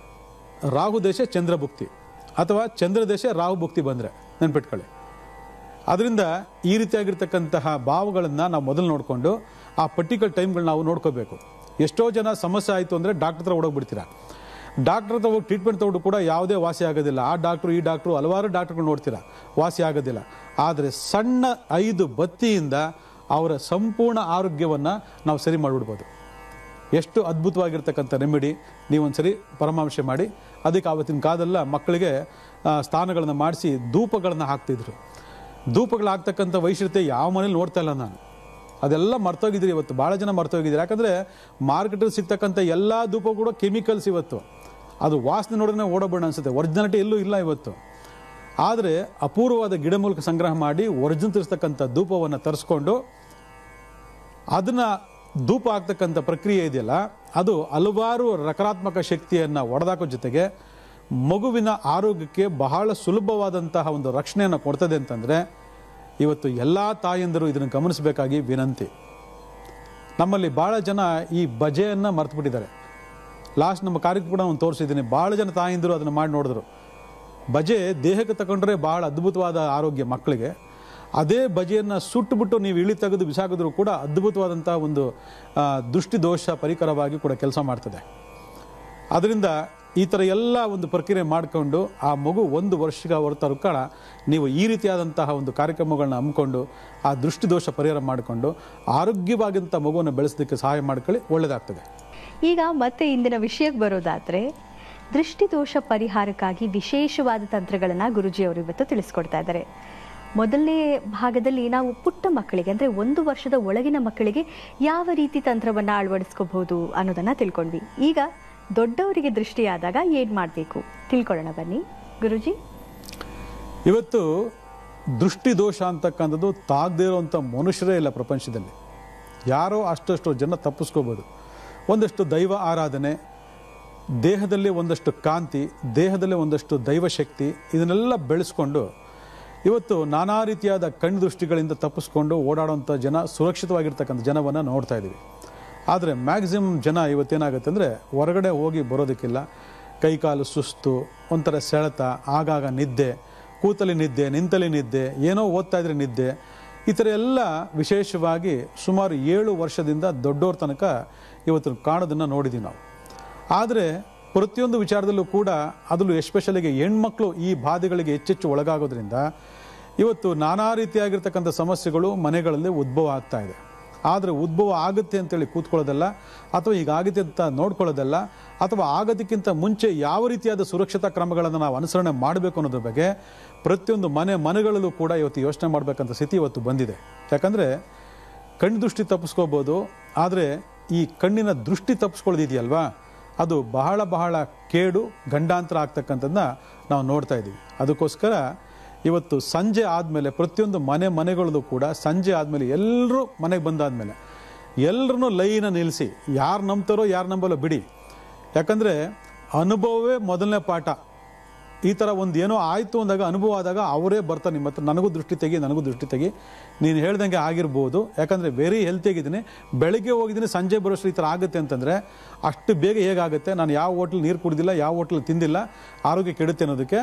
ರಾಹು ದೇಶ ಚಂದ್ರ ಭುಕ್ತಿ, ಅಥವಾ ಚಂದ್ರ ದೇಶ ರಾಹು ಭುಕ್ತಿ ಬಂದರೆ ನೆನ್ಪಿಟ್ಕೊಳ್ಳಿ. ಅದರಿಂದ ಈ ರೀತಿಯಾಗಿರ್ತಕ್ಕಂತಹ ಭಾವಗಳನ್ನು ನಾವು ಮೊದಲು ನೋಡಿಕೊಂಡು ಆ ಪರ್ಟಿಕ್ಯುಲರ್ ಟೈಮ್ಗಳು ನಾವು ನೋಡ್ಕೋಬೇಕು. ಎಷ್ಟೋ ಜನ ಸಮಸ್ಯೆ ಆಯಿತು ಅಂದರೆ ಡಾಕ್ಟರ್ ಹತ್ರ ಓಡೋಗ್ಬಿಡ್ತೀರಾ. ಡಾಕ್ಟರ್ ಹತ್ರ ಹೋಗಿ ಟ್ರೀಟ್ಮೆಂಟ್ ತೊಗೊಂಡು ಕೂಡ ಯಾವುದೇ ವಾಸಿ ಆಗೋದಿಲ್ಲ. ಆ ಡಾಕ್ಟ್ರು ಈ ಡಾಕ್ಟ್ರು ಹಲವಾರು ಡಾಕ್ಟ್ರುಗಳು ನೋಡ್ತೀರಾ, ವಾಸಿ ಆಗೋದಿಲ್ಲ. ಆದರೆ ಸಣ್ಣ 5 ಬತ್ತಿಯಿಂದ ಅವರ ಸಂಪೂರ್ಣ ಆರೋಗ್ಯವನ್ನು ನಾವು ಸರಿ ಮಾಡಿಬಿಡ್ಬೋದು. ಎಷ್ಟು ಅದ್ಭುತವಾಗಿರ್ತಕ್ಕಂಥ ರೆಮಿಡಿ. ನೀವೊಂದ್ಸರಿ ಪರಾಮರ್ಶೆ ಮಾಡಿ. ಅದಕ್ಕೆ ಆವತ್ತಿನ ಕಾಲದಲ್ಲ ಮಕ್ಕಳಿಗೆ ಸ್ನಾನಗಳನ್ನು ಮಾಡಿಸಿ ಧೂಪಗಳನ್ನು ಹಾಕ್ತಿದ್ರು. ಧೂಪಗಳು ಹಾಕ್ತಕ್ಕಂಥ ವೈಶಿಷ್ಟ್ಯತೆ ಯಾವ ಮನೇಲಿ ನೋಡ್ತಾ ಇಲ್ಲ ನಾನು. ಅದೆಲ್ಲ ಮರ್ತೋಗಿದ್ರಿ ಇವತ್ತು. ಭಾಳ ಜನ ಮರ್ತೋಗಿದ್ದೀರಿ. ಯಾಕಂದರೆ ಮಾರ್ಕೆಟಲ್ಲಿ ಸಿಗ್ತಕ್ಕಂಥ ಎಲ್ಲ ಧೂಪ ಕೂಡ ಕೆಮಿಕಲ್ಸ್ ಇವತ್ತು. ಅದು ವಾಸನೆ ನೋಡಿದ್ರೆ ಓಡೋಬೇಡ ಅನಿಸುತ್ತೆ. ಒರಿಜಿನಾಲಿಟಿ ಎಲ್ಲೂ ಇಲ್ಲ ಇವತ್ತು. ಆದರೆ ಅಪೂರ್ವವಾದ ಗಿಡಮೂಲಿಕೆ ಸಂಗ್ರಹ ಮಾಡಿ ಒರಿಜಿನಲ್ ತಿರ್ಸ್ತಕ್ಕಂಥ ಧೂಪವನ್ನು ತರಿಸ್ಕೊಂಡು ಅದನ್ನು ಧೂಪ ಆಗ್ತಕ್ಕಂಥ ಪ್ರಕ್ರಿಯೆ ಇದೆಯಲ್ಲ, ಅದು ಹಲವಾರು ನಕಾರಾತ್ಮಕ ಶಕ್ತಿಯನ್ನು ಒಡೆದಾಕೋ ಜೊತೆಗೆ ಮಗುವಿನ ಆರೋಗ್ಯಕ್ಕೆ ಬಹಳ ಸುಲಭವಾದಂತಹ ಒಂದು ರಕ್ಷಣೆಯನ್ನು ಕೊಡ್ತದೆ ಅಂತಂದರೆ ಇವತ್ತು ಎಲ್ಲ ತಾಯಂದಿರು ಇದನ್ನು ಗಮನಿಸಬೇಕಾಗಿ ವಿನಂತಿ. ನಮ್ಮಲ್ಲಿ ಭಾಳ ಜನ ಈ ಬಜೆಯನ್ನು ಮರ್ತುಬಿಟ್ಟಿದ್ದಾರೆ. ಲಾಸ್ಟ್ ನಮ್ಮ ಕಾರ್ಯಕ್ಕೆ ಕೂಡ ನಾನು ತೋರಿಸಿದ್ದೀನಿ. ಭಾಳ ಜನ ತಾಯಂದಿರು ಅದನ್ನು ಮಾಡಿ ನೋಡಿದ್ರು. ಬಜೆ ದೇಹಕ್ಕೆ ತಗೊಂಡ್ರೆ ಭಾಳ ಅದ್ಭುತವಾದ ಆರೋಗ್ಯ ಮಕ್ಕಳಿಗೆ. ಅದೇ ಬಜೆಯನ್ನು ಸುಟ್ಟುಬಿಟ್ಟು ನೀವು ಇಳಿ ತೆಗೆದು ಬಿಸಾಕಿದ್ರು ಕೂಡ ಅದ್ಭುತವಾದಂಥ ಒಂದು ದೃಷ್ಟಿದೋಷ ಪರಿಕರವಾಗಿ ಕೂಡ ಕೆಲಸ ಮಾಡ್ತದೆ. ಅದರಿಂದ ಈ ಥರ ಎಲ್ಲ ಒಂದು ಪ್ರಕ್ರಿಯೆ ಮಾಡಿಕೊಂಡು ಆ ಮಗು 1 ವರ್ಷಕ್ಕೆ ಹೊರತರ್ಕಣ ನೀವು ಈ ರೀತಿಯಾದಂತಹ ಒಂದು ಕಾರ್ಯಕ್ರಮಗಳನ್ನ ಹಮ್ಮಿಕೊಂಡು ಆ ದೃಷ್ಟಿದೋಷ ಪರಿಹಾರ ಮಾಡಿಕೊಂಡು ಆರೋಗ್ಯವಾಗಿಂಥ ಮಗುವನ್ನು ಬೆಳೆಸೋದಕ್ಕೆ ಸಹಾಯ ಮಾಡ್ಕೊಳ್ಳಿ, ಒಳ್ಳೆಯದಾಗ್ತದೆ. ಈಗ ಮತ್ತೆ ಇಂದಿನ ವಿಷಯಕ್ಕೆ ಬರೋದಾದರೆ, ದೃಷ್ಟಿದೋಷ ಪರಿಹಾರಕ್ಕಾಗಿ ವಿಶೇಷವಾದ ತಂತ್ರಗಳನ್ನು ಗುರೂಜಿಯವರು ಇವತ್ತು ತಿಳಿಸ್ಕೊಡ್ತಾ ಇದ್ದಾರೆ. ಮೊದಲನೇ ಭಾಗದಲ್ಲಿ ನಾವು ಪುಟ್ಟ ಮಕ್ಕಳಿಗೆ ಅಂದರೆ 1 ವರ್ಷದ ಒಳಗಿನ ಮಕ್ಕಳಿಗೆ ಯಾವ ರೀತಿ ತಂತ್ರವನ್ನು ಅಳವಡಿಸ್ಕೋಬಹುದು ಅನ್ನೋದನ್ನು ತಿಳ್ಕೊಂಡ್ವಿ. ಈಗ ದೊಡ್ಡವರಿಗೆ ದೃಷ್ಟಿಯಾದಾಗ ಏನು ಮಾಡಬೇಕು ತಿಳ್ಕೊಳ್ಳೋಣ ಬನ್ನಿ ಗುರೂಜಿ. ಇವತ್ತು ದೃಷ್ಟಿದೋಷ ಅಂತಕ್ಕಂಥದ್ದು ತಾಗದೇ ಇರುವಂಥ ಮನುಷ್ಯರೇ ಇಲ್ಲ ಪ್ರಪಂಚದಲ್ಲಿ. ಯಾರೋ ಅಷ್ಟು ಜನ ತಪ್ಪಿಸ್ಕೋಬೋದು. ಒಂದಷ್ಟು ದೈವ ಆರಾಧನೆ, ದೇಹದಲ್ಲಿ ಒಂದಷ್ಟು ಕಾಂತಿ, ದೇಹದಲ್ಲಿ ಒಂದಷ್ಟು ದೈವಶಕ್ತಿ, ಇದನ್ನೆಲ್ಲ ಬೆಳೆಸ್ಕೊಂಡು ಇವತ್ತು ನಾನಾ ರೀತಿಯಾದ ಕಣ್ಣು ದೃಷ್ಟಿಗಳಿಂದ ತಪ್ಪಿಸ್ಕೊಂಡು ಓಡಾಡುವಂಥ ಜನ, ಸುರಕ್ಷಿತವಾಗಿರ್ತಕ್ಕಂಥ ಜನವನ್ನು ನೋಡ್ತಾ ಇದ್ದೀವಿ. ಆದರೆ ಮ್ಯಾಕ್ಸಿಮಮ್ ಜನ ಇವತ್ತೇನಾಗುತ್ತೆ ಅಂದರೆ ಹೊರಗಡೆ ಹೋಗಿ ಬರೋದಕ್ಕಿಲ್ಲ. ಕೈಕಾಲು ಸುಸ್ತು, ಒಂಥರ ಸೆಳೆತ, ಆಗಾಗ ನಿದ್ದೆ, ಕೂತಲಿ ನಿದ್ದೆ, ನಿಂತಲಿ ನಿದ್ದೆ, ಏನೋ ಓದ್ತಾ ಇದ್ರೆ ನಿದ್ದೆ, ಈ ಥರ ಎಲ್ಲ ವಿಶೇಷವಾಗಿ ಸುಮಾರು 7 ವರ್ಷದಿಂದ ದೊಡ್ಡವ್ರ ತನಕ ಇವತ್ತು ಕಾಣೋದನ್ನು ನೋಡಿದ್ದೀವಿ ನಾವು. ಆದರೆ ಪ್ರತಿಯೊಂದು ವಿಚಾರದಲ್ಲೂ ಕೂಡ ಅದರಲ್ಲೂ ಎಸ್ಪೆಷಲಿಗೆ ಹೆಣ್ಮಕ್ಳು ಈ ಬಾಧೆಗಳಿಗೆ ಹೆಚ್ಚೆಚ್ಚು ಒಳಗಾಗೋದ್ರಿಂದ ಇವತ್ತು ನಾನಾ ರೀತಿಯಾಗಿರ್ತಕ್ಕಂಥ ಸಮಸ್ಯೆಗಳು ಮನೆಗಳಲ್ಲಿ ಉದ್ಭವ ಆಗ್ತಾ ಇದೆ. ಆದರೆ ಉದ್ಭವ ಆಗುತ್ತೆ ಅಂತೇಳಿ ಕೂತ್ಕೊಳ್ಳೋದಲ್ಲ, ಅಥವಾ ಹೀಗಾಗುತ್ತೆ ಅಂತ ನೋಡ್ಕೊಳ್ಳೋದಲ್ಲ, ಅಥವಾ ಆಗೋದಕ್ಕಿಂತ ಮುಂಚೆ ಯಾವ ರೀತಿಯಾದ ಸುರಕ್ಷತಾ ಕ್ರಮಗಳನ್ನು ನಾವು ಅನುಸರಣೆ ಮಾಡಬೇಕು ಅನ್ನೋದ್ರ ಬಗ್ಗೆ ಪ್ರತಿಯೊಂದು ಮನೆಗಳಲ್ಲೂ ಕೂಡ ಇವತ್ತು ಯೋಚನೆ ಮಾಡಬೇಕಂತ ಸ್ಥಿತಿ ಇವತ್ತು ಬಂದಿದೆ. ಯಾಕಂದರೆ ಕಣ್ಣು ದೃಷ್ಟಿ ತಪ್ಪಿಸ್ಕೋಬೋದು, ಆದರೆ ಈ ಕಣ್ಣಿನ ದೃಷ್ಟಿ ತಪ್ಪಿಸ್ಕೊಳ್ಳೋದಿದೆಯಲ್ವಾ, ಅದು ಬಹಳ ಬಹಳ ಕೇಡು, ಗಂಡಾಂತರ ಆಗ್ತಕ್ಕಂಥದ್ದನ್ನ ನಾವು ನೋಡ್ತಾ ಇದ್ದೀವಿ. ಅದಕ್ಕೋಸ್ಕರ ಇವತ್ತು ಸಂಜೆ ಆದಮೇಲೆ ಪ್ರತಿಯೊಂದು ಮನೆಗಳಲ್ಲೂ ಕೂಡ ಸಂಜೆ ಆದಮೇಲೆ ಎಲ್ಲರೂ ಮನೆಗೆ ಬಂದಾದಮೇಲೆ ಎಲ್ಲರನ್ನೂ ಲೈನ ನಿಲ್ಲಿಸಿ, ಯಾರು ನಂಬ್ತಾರೋ ಯಾರು ನಂಬಲ್ಲೋ ಬಿಡಿ. ಯಾಕಂದರೆ ಅನುಭವವೇ ಮೊದಲನೇ ಪಾಠ. ಈ ಥರ ಒಂದು ಏನೋ ಆಯಿತು ಅಂದಾಗ, ಅನುಭವ ಆದಾಗ ಅವರೇ ಬರ್ತಾರೆ ನಿಮ್ಮ ಹತ್ರ, ನನಗೂ ದೃಷ್ಟಿ ತೆಗಿ, ನೀನು ಹೇಳ್ದಂಗೆ ಆಗಿರ್ಬೋದು. ಯಾಕಂದರೆ ವೆರಿ ಹೆಲ್ತಿಯಾಗಿದ್ದೀನಿ, ಬೆಳಗ್ಗೆ ಹೋಗಿದ್ದೀನಿ, ಸಂಜೆ ಬರೋಷ್ಟು ಈ ಥರ ಆಗುತ್ತೆ ಅಂತಂದರೆ ಅಷ್ಟು ಬೇಗ ಹೇಗಾಗುತ್ತೆ? ನಾನು ಯಾವ ಹೋಟ್ಲ್ ನೀರು ಕುಡಿದಿಲ್ಲ, ಯಾವ ಹೋಟ್ಲ್ ತಿಂದಿಲ್ಲ, ಆರೋಗ್ಯ ಕೆಡುತ್ತೆ ಅನ್ನೋದಕ್ಕೆ.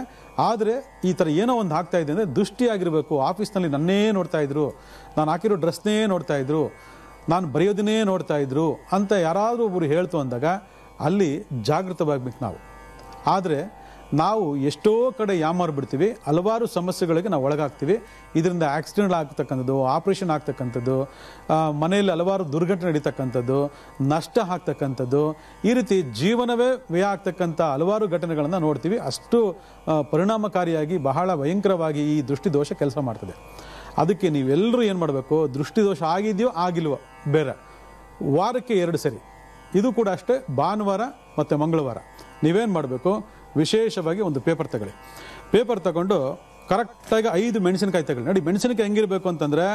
ಆದರೆ ಈ ಥರ ಏನೋ ಒಂದು ಆಗ್ತಾ ಇದೆ ಅಂದರೆ ದೃಷ್ಟಿ ಆಗಿರಬೇಕು. ಆಫೀಸ್ನಲ್ಲಿ ನನ್ನೇ ನೋಡ್ತಾ ಇದ್ರು, ನಾನು ಹಾಕಿರೋ ಡ್ರೆಸ್ನೇ ನೋಡ್ತಾ ಇದ್ರು, ನಾನು ಬರೆಯೋದನ್ನೇ ನೋಡ್ತಾ ಇದ್ರು ಅಂತ ಯಾರಾದರೂ ಒಬ್ಬರು ಹೇಳ್ತು ಅಂದಾಗ ಅಲ್ಲಿ ಜಾಗೃತವಾಗಬೇಕು ನಾವು. ಆದರೆ ನಾವು ಎಷ್ಟೋ ಕಡೆ ಯಾಮಾರ್ಬಿಡ್ತೀವಿ, ಹಲವಾರು ಸಮಸ್ಯೆಗಳಿಗೆ ನಾವು ಒಳಗಾಗ್ತೀವಿ. ಇದರಿಂದ ಆಕ್ಸಿಡೆಂಟ್ ಆಗ್ತಕ್ಕಂಥದ್ದು, ಆಪ್ರೇಷನ್ ಆಗ್ತಕ್ಕಂಥದ್ದು, ಮನೆಯಲ್ಲಿ ಹಲವಾರು ದುರ್ಘಟನೆ ನಡೀತಕ್ಕಂಥದ್ದು, ನಷ್ಟ ಆಗ್ತಕ್ಕಂಥದ್ದು, ಈ ರೀತಿ ಜೀವನವೇ ವ್ಯಯ ಆಗ್ತಕ್ಕಂಥ ಹಲವಾರು ಘಟನೆಗಳನ್ನು ನೋಡ್ತೀವಿ. ಅಷ್ಟು ಪರಿಣಾಮಕಾರಿಯಾಗಿ ಬಹಳ ಭಯಂಕರವಾಗಿ ಈ ದೃಷ್ಟಿದೋಷ ಕೆಲಸ ಮಾಡ್ತದೆ. ಅದಕ್ಕೆ ನೀವೆಲ್ಲರೂ ಏನು ಮಾಡಬೇಕು, ದೃಷ್ಟಿದೋಷ ಆಗಿದೆಯೋ ಆಗಿಲ್ವೋ ಬೇರೆ, ವಾರಕ್ಕೆ 2 ಸರಿ, ಇದು ಕೂಡ ಅಷ್ಟೇ, ಭಾನುವಾರ ಮತ್ತು ಮಂಗಳವಾರ ನೀವೇನು ಮಾಡಬೇಕು, ವಿಶೇಷವಾಗಿ ಒಂದು ಪೇಪರ್ ತಗೊಳ್ಳಿ. ಪೇಪರ್ ತಗೊಂಡು ಕರೆಕ್ಟಾಗಿ 5 ಮೆಣಸಿನಕಾಯಿ ತಗೊಳ್ಳಿ. ನೋಡಿ, ಮೆಣಸಿನಕಾಯಿ ಹೆಂಗಿರಬೇಕು ಅಂತಂದರೆ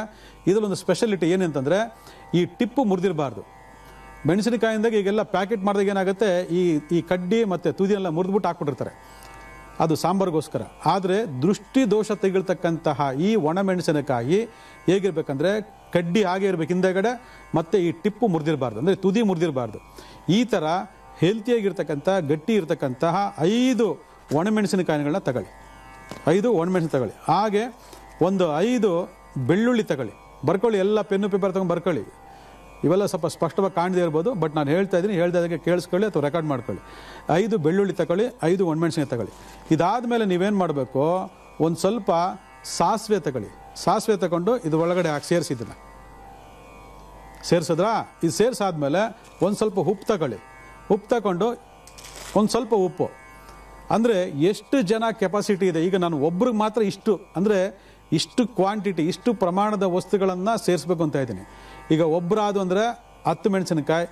ಇದರಲ್ಲೊಂದು ಸ್ಪೆಷಾಲಿಟಿ ಏನಂತಂದರೆ ಈ ಟಿಪ್ಪು ಮುರಿದಿರಬಾರ್ದು. ಮೆಣಸಿನಕಾಯಿಂದಾಗ ಈಗೆಲ್ಲ ಪ್ಯಾಕೆಟ್ ಮಾಡಿದಾಗ ಏನಾಗುತ್ತೆ, ಈ ಕಡ್ಡಿ ಮತ್ತು ತುದಿಯೆಲ್ಲ ಮುರಿದ್ಬಿಟ್ಟು ಹಾಕ್ಬಿಟ್ಟಿರ್ತಾರೆ, ಅದು ಸಾಂಬಾರಿಗೋಸ್ಕರ. ಆದರೆ ದೃಷ್ಟಿ ದೋಷ ತೆಗಿಳ್ತಕ್ಕಂತಹ ಈ ಒಣ ಮೆಣಸಿನಕಾಯಿ ಹೇಗಿರ್ಬೇಕಂದ್ರೆ ಕಡ್ಡಿ ಹಾಗೆ ಇರಬೇಕು ಹಿಂದೆಗಡೆ, ಮತ್ತು ಈ ಟಿಪ್ಪು ಮುರಿದಿರಬಾರ್ದು, ಅಂದರೆ ತುದಿ ಮುರಿದಿರಬಾರ್ದು. ಈ ಥರ ಹೆಲ್ತಿಯಾಗಿರ್ತಕ್ಕಂಥ ಗಟ್ಟಿ ಇರ್ತಕ್ಕಂತಹ 5 ಒಣಮೆಣಸಿನಕಾಯಿಗಳನ್ನ ತಗೊಳ್ಳಿ. 5 ಒಣಮೆಣಸಿನ ತಗೊಳ್ಳಿ. ಹಾಗೆ ಒಂದು 5 ಬೆಳ್ಳುಳ್ಳಿ ತಗೊಳ್ಳಿ. ಬರ್ಕೊಳ್ಳಿ, ಎಲ್ಲ ಪೆನ್ನು ಪೇಪರ್ ತಗೊಂಡು ಬರ್ಕೊಳ್ಳಿ. ಇವೆಲ್ಲ ಸ್ವಲ್ಪ ಸ್ಪಷ್ಟವಾಗಿ ಕಾಣದೇ ಇರ್ಬೋದು, ಬಟ್ ನಾನು ಹೇಳ್ತಾ ಇದ್ದೀನಿ, ಹೇಳ್ದಾಗೆ ಕೇಳಿಸ್ಕೊಳ್ಳಿ ಅಥವಾ ರೆಕಾರ್ಡ್ ಮಾಡ್ಕೊಳ್ಳಿ. 5 ಬೆಳ್ಳುಳ್ಳಿ ತಗೊಳ್ಳಿ, 5 ಒಣಮೆಣಸಿನ ತಗೊಳ್ಳಿ. ಇದಾದಮೇಲೆ ನೀವೇನು ಮಾಡಬೇಕು, ಒಂದು ಸ್ವಲ್ಪ ಸಾಸಿವೆ ತಗೊಳ್ಳಿ. ಸಾಸಿವೆ ತಗೊಂಡು ಇದು ಒಳಗಡೆ ಹಾಕಿ ಸೇರಿಸಿದ್ದನ್ನು ಸೇರಿಸಿದ್ರಾ? ಇದು ಸೇರಿಸಾದ್ಮೇಲೆ ಒಂದು ಸ್ವಲ್ಪ ಉಪ್ಪು ತಗೊಳ್ಳಿ. ಉಪ್ಪು ತಗೊಂಡು ಒಂದು ಸ್ವಲ್ಪ ಉಪ್ಪು, ಅಂದರೆ ಎಷ್ಟು ಜನ ಕೆಪಾಸಿಟಿ ಇದೆ, ಈಗ ನಾನು ಒಬ್ರಿಗೆ ಮಾತ್ರ ಇಷ್ಟು, ಅಂದರೆ ಇಷ್ಟು ಕ್ವಾಂಟಿಟಿ, ಇಷ್ಟು ಪ್ರಮಾಣದ ವಸ್ತುಗಳನ್ನು ಸೇರಿಸ್ಬೇಕು ಅಂತ ಇದ್ದೀನಿ. ಈಗ ಒಬ್ಬರಾದು ಅಂದರೆ 10 ಮೆಣಸಿನಕಾಯಿ,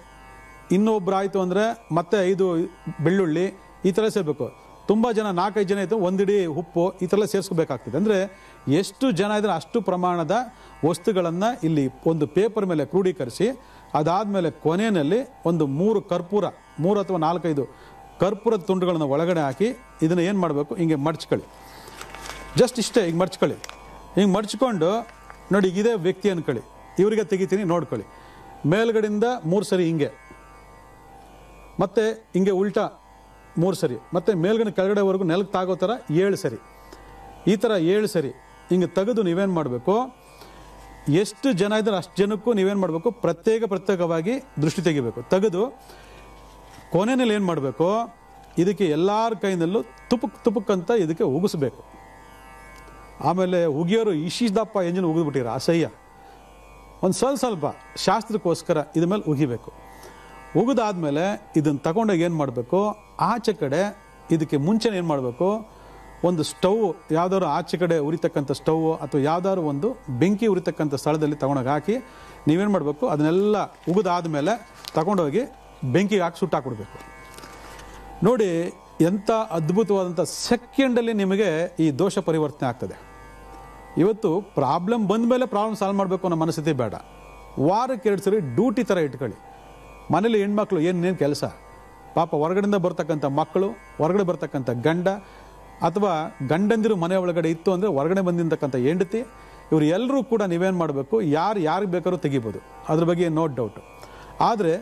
ಇನ್ನೊಬ್ಬರು ಆಯಿತು ಅಂದರೆ ಮತ್ತೆ 5 ಬೆಳ್ಳುಳ್ಳಿ, ಈ ಥರ ಸೇರಬೇಕು. ತುಂಬ ಜನ 4-5 ಜನ ಇತ್ತು, 1 ಇಡೀ ಉಪ್ಪು, ಈ ಥರ ಸೇರಿಸ್ಕೋಬೇಕಾಗ್ತದೆ. ಅಂದರೆ ಎಷ್ಟು ಜನ ಇದ್ರೆ ಅಷ್ಟು ಪ್ರಮಾಣದ ವಸ್ತುಗಳನ್ನು ಇಲ್ಲಿ ಒಂದು ಪೇಪರ್ ಮೇಲೆ ಕ್ರೋಢೀಕರಿಸಿ, ಅದಾದಮೇಲೆ ಕೊನೆಯಲ್ಲಿ ಒಂದು 3 ಕರ್ಪೂರ, 3 ಅಥವಾ 4-5 ಕರ್ಪೂರದ ತುಂಡುಗಳನ್ನು ಒಳಗಡೆ ಹಾಕಿ ಇದನ್ನು ಏನು ಮಾಡಬೇಕು, ಹಿಂಗೆ ಮಡ್ಚ್ಕೊಳ್ಳಿ. ಜಸ್ಟ್ ಇಷ್ಟೇ, ಹಿಂಗೆ ಮಡ್ಚ್ಕೊಳ್ಳಿ. ಹಿಂಗೆ ಮಡ್ಚ್ಕೊಂಡು ನೋಡಿ, ಇದೇ ವ್ಯಕ್ತಿ ಅಂದ್ಕೊಳ್ಳಿ, ಇವರಿಗೆ ತೆಗಿತೀನಿ ನೋಡ್ಕೊಳ್ಳಿ. ಮೇಲ್ಗಡೆಯಿಂದ 3 ಸರಿ ಹಿಂಗೆ, ಮತ್ತೆ ಹಿಂಗೆ ಉಲ್ಟಾ 3 ಸರಿ, ಮತ್ತೆ ಮೇಲ್ಗಡೆ ಕೆಳಗಡೆವರೆಗೂ ನೆಲಕ್ಕೆ ತಾಗೋ ಥರ 7 ಸರಿ. ಈ ಥರ 7 ಸರಿ ಹಿಂಗೆ ತೆಗೆದು ನೀವೇನು ಮಾಡಬೇಕು, ಎಷ್ಟು ಜನ ಇದ್ದಾರೆ ಅಷ್ಟು ಜನಕ್ಕೂ ನೀವೇನು ಮಾಡಬೇಕು, ಪ್ರತ್ಯೇಕವಾಗಿ ದೃಷ್ಟಿ ತೆಗಿಬೇಕು. ತೆಗೆದು ಕೊನೆಯಲ್ಲಿ ಏನು ಮಾಡಬೇಕು, ಇದಕ್ಕೆ ಎಲ್ಲರ ಕೈನಲ್ಲೂ ತುಪಕ್ಕಂತ ಇದಕ್ಕೆ ಉಗಿಸ್ಬೇಕು. ಆಮೇಲೆ ಉಗಿಯೋರು ಇಶಿದಪ್ಪ ಎಂಜಿನ್ ಉಗಿದ್ಬಿಟ್ಟಿರ, ಅಸಹ್ಯ. ಒಂದು ಸ್ವಲ್ಪ ಶಾಸ್ತ್ರಕ್ಕೋಸ್ಕರ ಇದ್ರ ಮೇಲೆ ಉಗಿಬೇಕು. ಉಗಿದಾದ್ಮೇಲೆ ಇದನ್ನು ತಗೊಂಡಾಗ ಏನು ಮಾಡಬೇಕು, ಆಚೆ ಕಡೆ ಇದಕ್ಕೆ ಮುಂಚೆನೇ ಏನು ಮಾಡಬೇಕು, ಒಂದು ಸ್ಟವ್ ಯಾವ್ದಾದ್ರು ಆಚೆ ಕಡೆ ಉರಿತಕ್ಕಂಥ ಸ್ಟವ್ ಅಥವಾ ಯಾವ್ದಾದ್ರು ಒಂದು ಬೆಂಕಿ ಉರಿತಕ್ಕಂಥ ಸ್ಥಳದಲ್ಲಿ ತಗೊಂಡೋಗಿ ಹಾಕಿ ನೀವೇನು ಮಾಡಬೇಕು, ಅದನ್ನೆಲ್ಲ ಉಗಿದಾದ್ಮೇಲೆ ತಗೊಂಡೋಗಿ ಬೆಂಕಿಗೆ ಹಾಕಿ ಸುಟ್ಟಾಕ್ಬಿಡ್ಬೇಕು. ನೋಡಿ, ಎಂಥ ಅದ್ಭುತವಾದಂಥ ಸೆಕೆಂಡಲ್ಲಿ ನಿಮಗೆ ಈ ದೋಷ ಪರಿವರ್ತನೆ ಆಗ್ತದೆ. ಇವತ್ತು ಪ್ರಾಬ್ಲಮ್ ಬಂದ ಮೇಲೆ ಪ್ರಾಬ್ಲಮ್ ಸಾಲ್ವ್ ಮಾಡಬೇಕು ಅನ್ನೋ ಮನಸ್ಥಿತಿ ಬೇಡ. ವಾರಕ್ಕೆ 2 ಸರಿ ಡ್ಯೂಟಿ ಥರ ಇಟ್ಕೊಳ್ಳಿ. ಮನೇಲಿ ಹೆಣ್ಮಕ್ಳು ಏನೇನು ಕೆಲಸ, ಪಾಪ ಹೊರಗಡೆಯಿಂದ ಬರ್ತಕ್ಕಂಥ ಮಕ್ಕಳು, ಹೊರಗಡೆ ಬರ್ತಕ್ಕಂಥ ಗಂಡ, ಅಥವಾ ಗಂಡಂದಿರು ಮನೆ ಒಳಗಡೆ ಇತ್ತು ಅಂದರೆ ಹೊರಗಡೆ ಬಂದಿರ್ತಕ್ಕಂಥ ಹೆಂಡತಿ, ಇವರು ಎಲ್ಲರೂ ಕೂಡ ನೀವೇನು ಮಾಡಬೇಕು, ಯಾರಿಗೆ ಬೇಕಾದ್ರೂ ತೆಗಿಬೋದು, ಅದ್ರ ಬಗ್ಗೆ ನೋ ಡೌಟು. ಆದರೆ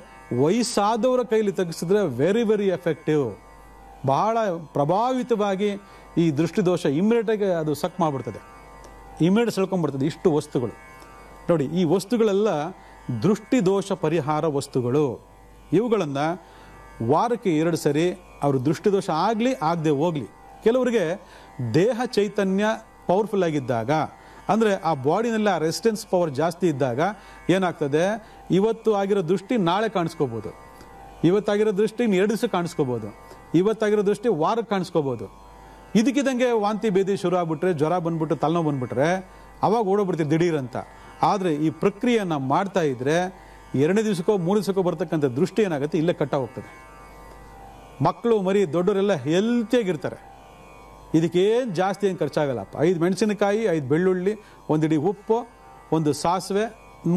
ವಯಸ್ಸಾದವರ ಕೈಲಿ ತೆಗೆಸಿದ್ರೆ ವೆರಿ ವೆರಿ ಎಫೆಕ್ಟಿವ್. ಬಹಳ ಪ್ರಭಾವಿತವಾಗಿ ಈ ದೃಷ್ಟಿದೋಷ ಇಮ್ಮಿಡಿಯೇಟಾಗಿ ಅದು ಸಕ್ ಮಾಡಿಬಿಡ್ತದೆ, ಇಮ್ಮಿಡಿಯೇಟ್ ಸೆಳ್ಕೊಂಡ್ಬಿಡ್ತದೆ. ಇಷ್ಟು ವಸ್ತುಗಳು ನೋಡಿ, ಈ ವಸ್ತುಗಳೆಲ್ಲ ದೃಷ್ಟಿದೋಷ ಪರಿಹಾರ ವಸ್ತುಗಳು. ಇವುಗಳನ್ನು ವಾರಕ್ಕೆ 2 ಸರಿ ಅವರು ದೃಷ್ಟಿದೋಷ ಆಗಲಿ ಆಗದೆ ಹೋಗಲಿ. ಕೆಲವರಿಗೆ ದೇಹ ಚೈತನ್ಯ ಪವರ್ಫುಲ್ ಆಗಿದ್ದಾಗ, ಅಂದರೆ ಆ ಬಾಡಿನಲ್ಲಿ ಆ ರೆಸಿಸ್ಟೆನ್ಸ್ ಪವರ್ ಜಾಸ್ತಿ ಇದ್ದಾಗ ಏನಾಗ್ತದೆ, ಇವತ್ತು ಆಗಿರೋ ದೃಷ್ಟಿ ನಾಳೆ ಕಾಣಿಸ್ಕೋಬೋದು, ಇವತ್ತಾಗಿರೋ ದೃಷ್ಟಿ 2 ದಿವಸ ಕಾಣಿಸ್ಕೋಬೋದು, ಇವತ್ತಾಗಿರೋ ದೃಷ್ಟಿ ವಾರಕ್ಕೆ ಕಾಣಿಸ್ಕೋಬೋದು. ಇದಕ್ಕಿದ್ದಂಗೆ ವಾಂತಿ ಭೇದಿ ಶುರು ಆಗ್ಬಿಟ್ರೆ, ಜ್ವರ ಬಂದ್ಬಿಟ್ಟು ತಲೆನೋವು ಬಂದ್ಬಿಟ್ರೆ ಅವಾಗ ಓಡೋಗ್ಬಿಡ್ತೀವಿ ದಿಢೀರಂತ. ಆದರೆ ಈ ಪ್ರಕ್ರಿಯೆಯನ್ನು ಮಾಡ್ತಾ ಇದ್ರೆ 2 ದಿವಸಕ್ಕೋ 3 ದಿವಸಕ್ಕೋ ಬರ್ತಕ್ಕಂಥ ದೃಷ್ಟಿ ಏನಾಗುತ್ತೆ, ಇಲ್ಲೇ ಕಟ್ಟಾಗೋಗ್ತದೆ. ಮಕ್ಕಳು ಮರಿ ದೊಡ್ಡವರೆಲ್ಲ ಹೆಲ್ತಿಯಾಗಿರ್ತಾರೆ. ಇದಕ್ಕೇನು ಜಾಸ್ತಿ ಏನು ಖರ್ಚಾಗಲ್ಲಪ್ಪ. 5 ಮೆಣಸಿನಕಾಯಿ, 5 ಬೆಳ್ಳುಳ್ಳಿ, 1 ಇಡೀ ಉಪ್ಪು, 1 ಸಾಸಿವೆ,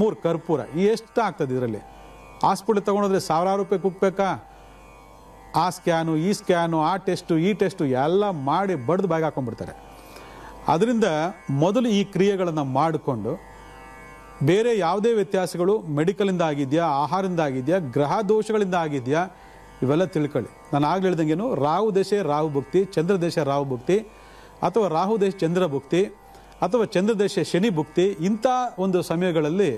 3 ಕರ್ಪೂರ, ಎಷ್ಟು ಆಗ್ತದೆ ಇದರಲ್ಲಿ. ಹಾಸ್ಪಿಟ್ಲ್ ತೊಗೊಂಡೋದ್ರೆ ಸಾವಿರಾರು ರೂಪಾಯಿ ಕುಕ್ಬೇಕಾ? ಆ ಸ್ಕ್ಯಾನು, ಈ ಸ್ಕ್ಯಾನು, ಆ ಟೆಸ್ಟು, ಈ ಟೆಸ್ಟು ಎಲ್ಲ ಮಾಡಿ ಬಡ್ದು ಬಾಯಿಗೆ ಹಾಕೊಂಡ್ಬಿಡ್ತಾರೆ. ಅದರಿಂದ ಮೊದಲು ಈ ಕ್ರಿಯೆಗಳನ್ನು ಮಾಡಿಕೊಂಡು ಬೇರೆ ಯಾವುದೇ ವ್ಯತ್ಯಾಸಗಳು ಮೆಡಿಕಲಿಂದ ಆಗಿದೆಯಾ, ಆಹಾರದಿಂದ ಆಗಿದೆಯಾ, ಗ್ರಹ ದೋಷಗಳಿಂದ ಆಗಿದೆಯಾ, ಇವೆಲ್ಲ ತಿಳ್ಕೊಳ್ಳಿ. ನಾನು ಆಗಲಿ ಹೇಳ್ದಂಗೇನು, ರಾಹು ದಶೆ ರಾಹು ಭುಕ್ತಿ, ಚಂದ್ರ ದಶೆ ರಾಹು ಭುಕ್ತಿ, ಅಥವಾ ರಾಹು ದಶೆ ಚಂದ್ರ ಭುಕ್ತಿ, ಅಥವಾ ಚಂದ್ರ ದಶೆ ಶನಿ ಭುಕ್ತಿ, ಇಂಥ ಒಂದು ಸಮಯಗಳಲ್ಲಿ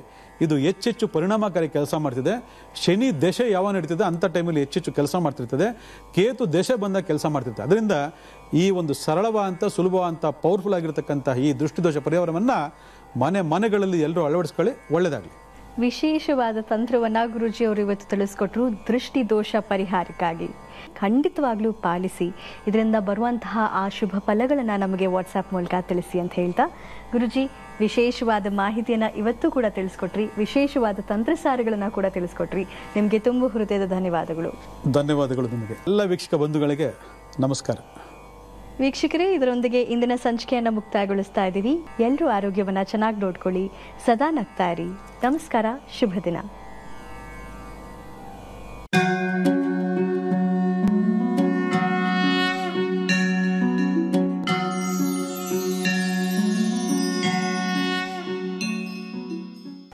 ಇದು ಹೆಚ್ಚೆಚ್ಚು ಪರಿಣಾಮಕಾರಿ ಕೆಲಸ ಮಾಡ್ತಿದೆ. ಶನಿ ದಶೆ ಯಾವ ನಡೀತಿದೆ ಅಂಥ ಟೈಮಲ್ಲಿ ಹೆಚ್ಚೆಚ್ಚು ಕೆಲಸ ಮಾಡ್ತಿರ್ತದೆ. ಕೇತು ದಶೆ ಬಂದಾಗ ಕೆಲಸ ಮಾಡ್ತಿರ್ತದೆ. ಅದರಿಂದ ಈ ಒಂದು ಸರಳವಾದಂಥ, ಸುಲಭವಾದಂಥ, ಪವರ್ಫುಲ್ ಆಗಿರ್ತಕ್ಕಂಥ ಈ ದೃಷ್ಟಿದೋಷ ಪರಿಹಾರವನ್ನು ಮನೆಗಳಲ್ಲಿ ಎಲ್ಲರೂ ಅಳವಡಿಸ್ಕೊಳ್ಳಿ. ಒಳ್ಳೆಯದಾಗಲಿ. ವಿಶೇಷವಾದ ತಂತ್ರವನ್ನ ಗುರೂಜಿಯವರು ಇವತ್ತು ತಿಳಿಸ್ಕೊಟ್ರು ದೃಷ್ಟಿ ದೋಷ ಪರಿಹಾರಕ್ಕಾಗಿ. ಖಂಡಿತವಾಗ್ಲೂ ಪಾಲಿಸಿ, ಇದರಿಂದ ಬರುವಂತಹ ಆ ಶುಭ ಫಲಗಳನ್ನು ನಮಗೆ ವಾಟ್ಸಾಪ್ ಮೂಲಕ ತಿಳಿಸಿ ಅಂತ ಹೇಳ್ತಾ, ಗುರೂಜಿ ವಿಶೇಷವಾದ ಮಾಹಿತಿಯನ್ನು ಇವತ್ತು ಕೂಡ ತಿಳಿಸ್ಕೊಟ್ರಿ, ವಿಶೇಷವಾದ ತಂತ್ರಸಾರಗಳನ್ನು ಕೂಡ ತಿಳಿಸ್ಕೊಟ್ರಿ. ನಿಮಗೆ ತುಂಬ ಹೃದಯದ ಧನ್ಯವಾದಗಳು. ಧನ್ಯವಾದಗಳು ನಿಮಗೆ. ಎಲ್ಲ ವೀಕ್ಷಕ ಬಂಧುಗಳಿಗೆ ನಮಸ್ಕಾರ. ವೀಕ್ಷಕರೇ, ಇದರೊಂದಿಗೆ ಇಂದಿನ ಸಂಚಿಕೆಯನ್ನು ಮುಕ್ತಾಯಗೊಳಿಸ್ತಾ ಇದ್ದೀವಿ. ಎಲ್ಲರೂ ಆರೋಗ್ಯವನ್ನು ಚೆನ್ನಾಗಿ ನೋಡ್ಕೊಳ್ಳಿ, ಸದಾ ನಗ್ತಾ ಇರಿ. ನಮಸ್ಕಾರ, ಶುಭ ದಿನ.